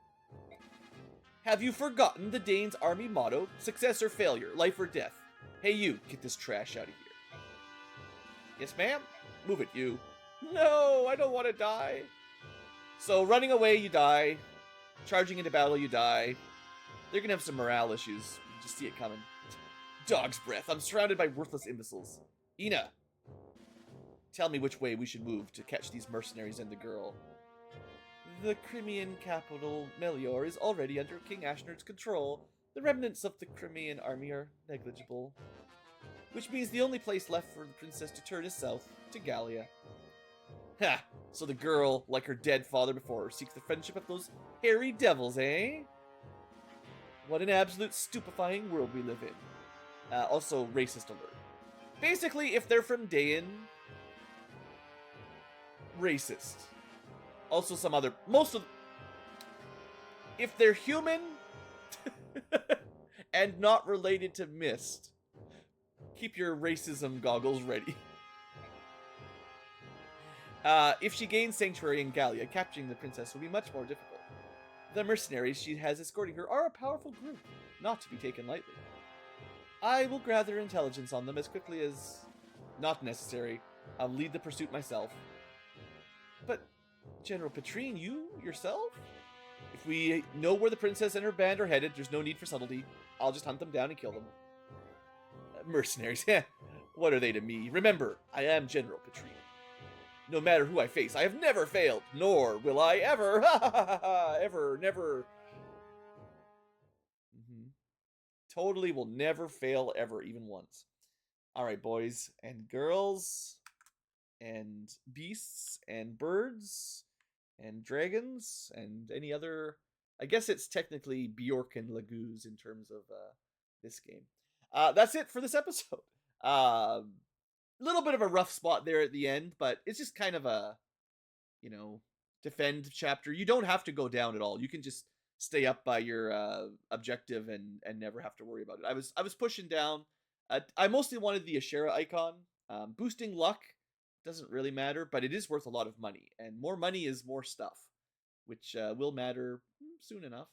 A: Have you forgotten the Danes' army motto? Success or failure, life or death. Hey you, get this trash out of here. Yes, ma'am? Move it, you. No, I don't want to die. So running away, you die. Charging into battle, you die. They're gonna have some morale issues. You just see it coming. Dog's breath. I'm surrounded by worthless imbeciles. Ina, tell me which way we should move to catch these mercenaries and the girl. The Crimean capital, Melior, is already under King Ashnard's control. The remnants of the Crimean army are negligible. Which means the only place left for the princess to turn is south, to Gallia. Ha! So the girl, like her dead father before her, seeks the friendship of those hairy devils, eh? What an absolute stupefying world we live in. Also, racist alert. Basically, if they're from Dayan, racist. Also some other, if they're human and not related to Mist, keep your racism goggles ready. If she gains sanctuary in Gallia, capturing the princess will be much more difficult. The mercenaries she has escorting her are a powerful group, not to be taken lightly. I will gather intelligence on them as quickly as not necessary. I'll lead the pursuit myself. But General Petrine, you yourself? If we know where the princess and her band are headed, there's no need for subtlety. I'll just hunt them down and kill them. Mercenaries, what are they to me? Remember, I am General Petrine. No matter who I face, I have never failed, nor will I ever. Ever, never. Totally will never fail ever, even once. All right, boys and girls, and beasts and birds and dragons and any other. I guess it's technically Bjork and Laguz in terms of this game. That's it for this episode. Little bit of a rough spot there at the end, but it's just kind of a, defend chapter. You don't have to go down at all. You can just stay up by your objective and never have to worry about it. I was pushing down. I mostly wanted the Ashera icon. Boosting luck doesn't really matter, but it is worth a lot of money, and more money is more stuff, which will matter soon enough.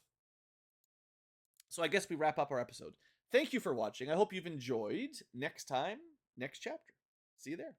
A: So I guess we wrap up our episode. Thank you for watching. I hope you've enjoyed. Next time, next chapter. See you there.